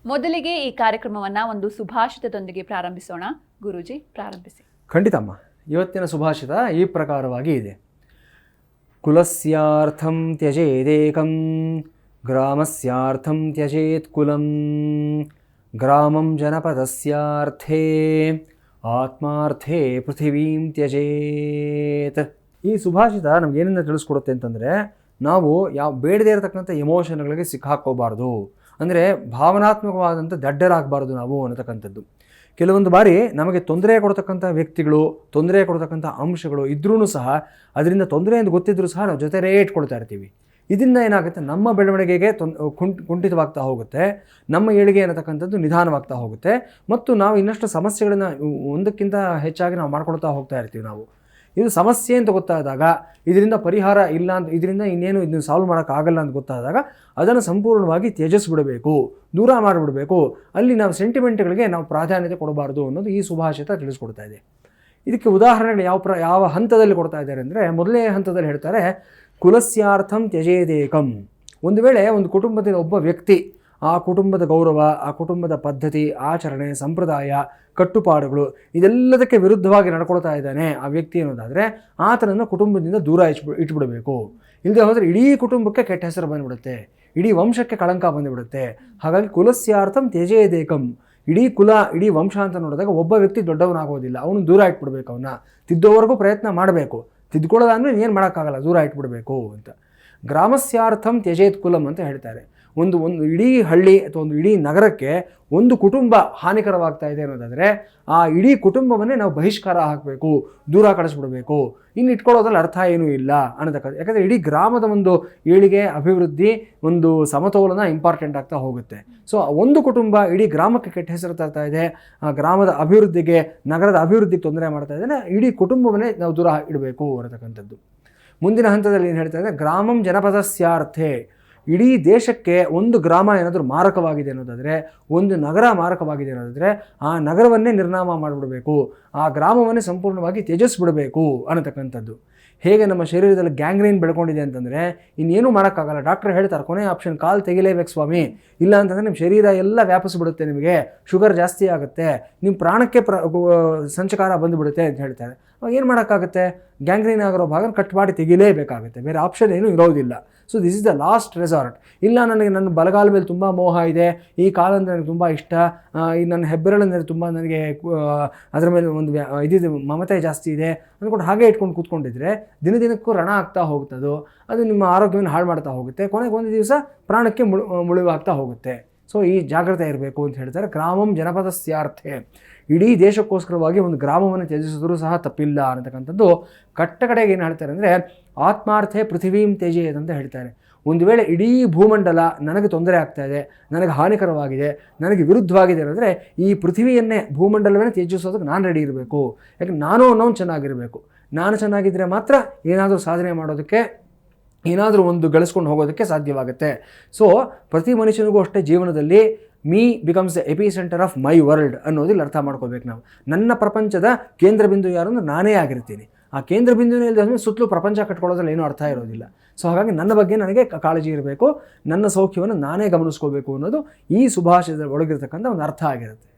ಮೊದಲಿಗೆ ಈ ಕಾರ್ಯಕ್ರಮವನ್ನು ಒಂದು ಸುಭಾಷಿತದೊಂದಿಗೆ ಪ್ರಾರಂಭಿಸೋಣ. ಗುರೂಜಿ, ಪ್ರಾರಂಭಿಸಿ. ಖಂಡಿತಮ್ಮ. ಇವತ್ತಿನ ಸುಭಾಷಿತ ಈ ಪ್ರಕಾರವಾಗಿ ಇದೆ. ಕುಲಸ್ಯಾರ್ಥಂ ತ್ಯಜೇದೇಕಂ ಗ್ರಾಮಸ್ಯಾರ್ಥಂ ತ್ಯಜೇತ್ ಕುಲಂ ಗ್ರಾಮಂ ಜನಪದಸ್ಯಾರ್ಥೇ ಆತ್ಮಾರ್ಥೇ ಪೃಥಿವೀಂ ತ್ಯಜೇತ್. ಈ ಸುಭಾಷಿತ ನಮ್ಗೆ ಏನೇನು ತಿಳಿಸ್ಕೊಡುತ್ತೆ ಅಂತಂದರೆ, ನಾವು ಬೇಡದೇ ಇರತಕ್ಕಂಥ ಎಮೋಷನ್ಗಳಿಗೆ ಸಿಕ್ಕಾಕೋಬಾರ್ದು, ಅಂದರೆ ಭಾವನಾತ್ಮಕವಾದಂಥ ದಡ್ಡರಾಗಬಾರ್ದು ನಾವು ಅನ್ನತಕ್ಕಂಥದ್ದು. ಕೆಲವೊಂದು ಬಾರಿ ನಮಗೆ ತೊಂದರೆ ಕೊಡ್ತಕ್ಕಂಥ ವ್ಯಕ್ತಿಗಳು, ತೊಂದರೆ ಕೊಡ್ತಕ್ಕಂಥ ಅಂಶಗಳು ಇದ್ರೂ ಸಹ ಅದರಿಂದ ತೊಂದರೆ ಎಂದು ಗೊತ್ತಿದ್ರೂ ಸಹ ನಾವು ಜೊತೆಲೇ ಇಟ್ಕೊಳ್ತಾ ಇರ್ತೀವಿ. ಇದರಿಂದ ಏನಾಗುತ್ತೆ, ನಮ್ಮ ಬೆಳವಣಿಗೆಗೆ ಕುಂಠಿತವಾಗ್ತಾ ಹೋಗುತ್ತೆ, ನಮ್ಮ ಏಳಿಗೆ ಅನ್ನತಕ್ಕಂಥದ್ದು ನಿಧಾನವಾಗ್ತಾ ಹೋಗುತ್ತೆ, ಮತ್ತು ನಾವು ಇನ್ನಷ್ಟು ಸಮಸ್ಯೆಗಳನ್ನು ಒಂದಕ್ಕಿಂತ ಹೆಚ್ಚಾಗಿ ನಾವು ಮಾಡ್ಕೊಳ್ತಾ ಹೋಗ್ತಾ ಇರ್ತೀವಿ. ನಾವು ಇದು ಸಮಸ್ಯೆ ಅಂತ ಗೊತ್ತಾದಾಗ, ಇದರಿಂದ ಪರಿಹಾರ ಇಲ್ಲ ಅಂತ, ಇದರಿಂದ ಇದನ್ನು ಸಾಲ್ವ್ ಮಾಡೋಕ್ಕಾಗಲ್ಲ ಅಂತ ಗೊತ್ತಾದಾಗ ಅದನ್ನು ಸಂಪೂರ್ಣವಾಗಿ ತ್ಯಜಿಸ್ಬಿಡಬೇಕು, ದೂರ ಮಾಡಿಬಿಡಬೇಕು. ಅಲ್ಲಿ ನಾವು ಸೆಂಟಿಮೆಂಟ್ಗಳಿಗೆ ನಾವು ಪ್ರಾಧಾನ್ಯತೆ ಕೊಡಬಾರ್ದು ಅನ್ನೋದು ಈ ಸುಭಾಷಿತ ತಿಳಿಸ್ಕೊಡ್ತಾ ಇದೆ. ಇದಕ್ಕೆ ಉದಾಹರಣೆಗಳು ಯಾವ ಹಂತದಲ್ಲಿ ಕೊಡ್ತಾ ಇದ್ದಾರೆ ಅಂದರೆ, ಮೊದಲನೇ ಹಂತದಲ್ಲಿ ಹೇಳ್ತಾರೆ, ಕುಲಸ್ಯಾರ್ಥಂ ತ್ಯಜೇದೇಕಂ. ಒಂದು ವೇಳೆ ಒಂದು ಕುಟುಂಬದ ಒಬ್ಬ ವ್ಯಕ್ತಿ ಆ ಕುಟುಂಬದ ಗೌರವ, ಆ ಕುಟುಂಬದ ಪದ್ಧತಿ, ಆಚರಣೆ, ಸಂಪ್ರದಾಯ, ಕಟ್ಟುಪಾಡುಗಳು ಇದೆಲ್ಲದಕ್ಕೆ ವಿರುದ್ಧವಾಗಿ ನಡ್ಕೊಳ್ತಾ ಇದ್ದಾನೆ ಆ ವ್ಯಕ್ತಿ ಅನ್ನೋದಾದರೆ ಆತನನ್ನು ಕುಟುಂಬದಿಂದ ದೂರ ಇಟ್ಬಿಡಬೇಕು. ಇಲ್ಲದೆ ಹೋದರೆ ಇಡೀ ಕುಟುಂಬಕ್ಕೆ ಕೆಟ್ಟ ಹೆಸರು ಬಂದುಬಿಡುತ್ತೆ, ಇಡೀ ವಂಶಕ್ಕೆ ಕಳಂಕ ಬಂದುಬಿಡುತ್ತೆ. ಹಾಗಾಗಿ ಕುಲಸ್ಯಾರ್ಥಂ ತ್ಯಜೇದೇಕಂ. ಇಡೀ ಕುಲ, ಇಡೀ ವಂಶ ಅಂತ ನೋಡಿದಾಗ ಒಬ್ಬ ವ್ಯಕ್ತಿ ದೊಡ್ಡವನಾಗೋದಿಲ್ಲ, ಅವನು ದೂರ ಇಟ್ಬಿಡ್ಬೇಕು. ಅವನ್ನ ತಿದ್ದೋವರೆಗೂ ಪ್ರಯತ್ನ ಮಾಡಬೇಕು, ತಿದ್ಕೊಳ್ಳೋದಂದರೆ ಏನು ಮಾಡೋಕ್ಕಾಗಲ್ಲ, ದೂರ ಇಟ್ಬಿಡಬೇಕು ಅಂತ. ಗ್ರಾಮಸ್ಯಾರ್ಥಂ ತ್ಯಜೇತ್ ಕುಲಂ ಅಂತ ಹೇಳ್ತಾರೆ. ಒಂದು ಇಡೀ ಹಳ್ಳಿ ಅಥವಾ ಒಂದು ಇಡೀ ನಗರಕ್ಕೆ ಒಂದು ಕುಟುಂಬ ಹಾನಿಕರವಾಗ್ತಾ ಇದೆ ಅನ್ನೋದಾದರೆ ಆ ಇಡೀ ಕುಟುಂಬವನ್ನೇ ನಾವು ಬಹಿಷ್ಕಾರ ಹಾಕಬೇಕು, ದೂರ ಕಳಿಸ್ಬಿಡಬೇಕು. ಇನ್ನು ಇಟ್ಕೊಳ್ಳೋದ್ರಲ್ಲಿ ಅರ್ಥ ಏನೂ ಇಲ್ಲ ಅನ್ನೋದಕ್ಕೆ. ಯಾಕಂದರೆ ಇಡೀ ಗ್ರಾಮದ ಒಂದು ಏಳಿಗೆ, ಅಭಿವೃದ್ಧಿ, ಒಂದು ಸಮತೋಲನ ಇಂಪಾರ್ಟೆಂಟ್ ಆಗ್ತಾ ಹೋಗುತ್ತೆ. ಸೊ ಒಂದು ಕುಟುಂಬ ಇಡೀ ಗ್ರಾಮಕ್ಕೆ ಕೆಟ್ಟ ಹೆಸರು ತರ್ತಾ ಇದೆ, ಆ ಗ್ರಾಮದ ಅಭಿವೃದ್ಧಿಗೆ, ನಗರದ ಅಭಿವೃದ್ಧಿಗೆ ತೊಂದರೆ ಮಾಡ್ತಾ ಇದ್ದೇನೆ, ಇಡೀ ಕುಟುಂಬವನ್ನೇ ನಾವು ದೂರ ಇಡಬೇಕು ಅನ್ನತಕ್ಕಂಥದ್ದು. ಮುಂದಿನ ಹಂತದಲ್ಲಿ ಏನು ಹೇಳ್ತಾ ಇದ್ದಾರೆ, ಗ್ರಾಮಂ ಜನಪದಸ್ಯಾರ್ಥೇ. ಇಡೀ ದೇಶಕ್ಕೆ ಒಂದು ಗ್ರಾಮ ಏನಾದರೂ ಮಾರಕವಾಗಿದೆ ಅನ್ನೋದಾದರೆ, ಒಂದು ನಗರ ಮಾರಕವಾಗಿದೆ ಅನ್ನೋದಾದರೆ ಆ ನಗರವನ್ನೇ ನಿರ್ನಾಮ ಮಾಡಿಬಿಡಬೇಕು, ಆ ಗ್ರಾಮವನ್ನೇ ಸಂಪೂರ್ಣವಾಗಿ ತ್ಯಜಿಸ್ಬಿಡಬೇಕು ಅನ್ನತಕ್ಕಂಥದ್ದು. ಹೇಗೆ ನಮ್ಮ ಶರೀರದಲ್ಲಿ ಗ್ಯಾಂಗ್ರೀನ್ ಬೆಳ್ಕೊಂಡಿದೆ ಅಂತಂದರೆ ಇನ್ನೇನು ಮಾಡೋಕ್ಕಾಗಲ್ಲ, ಡಾಕ್ಟರ್ ಹೇಳ್ತಾರೆ ಕೊನೆ ಆಪ್ಷನ್ ಕಾಲು ತೆಗಿಲೇಬೇಕು ಸ್ವಾಮಿ, ಇಲ್ಲ ಅಂತಂದರೆ ನಿಮ್ಮ ಶರೀರ ಎಲ್ಲ ವ್ಯಾಪಿಸ್ಬಿಡುತ್ತೆ, ನಿಮಗೆ ಶುಗರ್ ಜಾಸ್ತಿ ಆಗುತ್ತೆ, ನಿಮ್ಮ ಪ್ರಾಣಕ್ಕೆ ಸಂಚಕಾರ ಬಂದುಬಿಡುತ್ತೆ ಅಂತ ಹೇಳ್ತಾರೆ. ಅವಾಗ ಏನು ಮಾಡೋಕ್ಕಾಗುತ್ತೆ, ಗ್ಯಾಂಗ್ರೀನ್ ಆಗಿರೋ ಭಾಗನ ಕಟ್ ಮಾಡಿ ತೆಗಿಲೇಬೇಕಾಗುತ್ತೆ, ಬೇರೆ ಆಪ್ಷನ್ ಏನೂ ಇರೋದಿಲ್ಲ. So this is the last resort. ಇಲ್ಲ, ನನಗೆ ನನ್ನ ಬಲಗಾಲ ಮೇಲೆ ತುಂಬ ಮೋಹ ಇದೆ, ಈ ಕಾಲ ಅಂದರೆ ನನಗೆ ತುಂಬ ಇಷ್ಟ, ಈ ನನ್ನ ಹೆಬ್ಬೆರಳಂದರೆ ತುಂಬ ನನಗೆ ಅದರ ಮೇಲೆ ಒಂದು ಇದಿದೆ, ಮಮತೆ ಜಾಸ್ತಿ ಇದೆ ಅಂದ್ಕೊಂಡು ಹಾಗೆ ಇಟ್ಕೊಂಡು ಕೂತ್ಕೊಂಡಿದ್ರೆ ದಿನದಿನಕ್ಕೂ ರಣ ಆಗ್ತಾ ಹೋಗ್ತದೋ, ಅದು ನಿಮ್ಮ ಆರೋಗ್ಯವನ್ನು ಹಾಳು ಮಾಡ್ತಾ ಹೋಗುತ್ತೆ, ಕೊನೆಗೆ ಒಂದು ದಿವಸ ಪ್ರಾಣಕ್ಕೆ ಮುಳುವಾಗ್ತಾ ಹೋಗುತ್ತೆ. ಸೊ ಈ ಜಾಗ್ರತೆ ಇರಬೇಕು ಅಂತ ಹೇಳ್ತಾರೆ. ಗ್ರಾಮಂ ಜನಪದಸ್ಯಾರ್ಥೆ. ಇಡೀ ದೇಶಕ್ಕೋಸ್ಕರವಾಗಿ ಒಂದು ಗ್ರಾಮವನ್ನು ತ್ಯಜಿಸಿದ್ರೂ ಸಹ ತಪ್ಪಿಲ್ಲ ಅನ್ನತಕ್ಕಂಥದ್ದು ಕಡೆಗೆ ಏನು ಹೇಳ್ತಾರೆ ಅಂದರೆ, ಆತ್ಮಾರ್ಥೆ ಪೃಥಿವೀಂ ತ್ಯಜೇತ್ ಅಂತ ಹೇಳ್ತಾರೆ. ಒಂದು ವೇಳೆ ಇಡೀ ಭೂಮಂಡಲ ನನಗೆ ತೊಂದರೆ ಆಗ್ತಾ ಇದೆ, ನನಗೆ ಹಾನಿಕರವಾಗಿದೆ, ನನಗೆ ವಿರುದ್ಧವಾಗಿದೆ ಅಂದರೆ ಈ ಪೃಥ್ವಿಯನ್ನೇ, ಭೂಮಂಡಲವನ್ನೇ ತ್ಯಜಿಸೋದಕ್ಕೆ ನಾನು ರೆಡಿ ಇರಬೇಕು. ಯಾಕಂದ್ರೆ ನಾನು ಅನ್ನೋನು ಚೆನ್ನಾಗಿರಬೇಕು. ನಾನು ಚೆನ್ನಾಗಿದ್ದರೆ ಮಾತ್ರ ಏನಾದರೂ ಸಾಧನೆ ಮಾಡೋದಕ್ಕೆ, ಏನಾದರೂ ಒಂದು ಗಳಿಸ್ಕೊಂಡು ಹೋಗೋದಕ್ಕೆ ಸಾಧ್ಯವಾಗುತ್ತೆ. ಸೊ ಪ್ರತಿ ಮನುಷ್ಯನಿಗೂ ಅಷ್ಟೇ ಜೀವನದಲ್ಲಿ me becomes the epicentre of my world ಅನ್ನೋದಿಲ್ಲ ಅರ್ಥ ಮಾಡ್ಕೋಬೇಕು ನಾವು. ನನ್ನ ಪ್ರಪಂಚದ ಕೇಂದ್ರ ಬಿಂದು ಯಾರು ಅಂದ್ರೆ ನಾನೇ ಆಗಿರ್ತೀನಿ. ಆ ಕೇಂದ್ರ ಬಿಂದುವಿನ ಇಲ್ಲದೆ ಸುತ್ತಲೂ ಪ್ರಪಂಚ ಕಟ್ಕೊಳ್ಳೋದ್ರಲ್ಲಿ ಏನೂ ಅರ್ಥ ಇರೋದಿಲ್ಲ. ಸೊ ಹಾಗಾಗಿ ನನ್ನ ಬಗ್ಗೆ ನನಗೆ ಕಾಳಜಿ ಇರಬೇಕು, ನನ್ನ ಸೌಖ್ಯವನ್ನು ನಾನೇ ಗಮನಿಸ್ಕೋಬೇಕು ಅನ್ನೋದು ಈ ಸುಭಾಷಿತದ ಒಳಗಿರ್ತಕ್ಕಂಥ ಒಂದು ಅರ್ಥ ಆಗಿರುತ್ತೆ.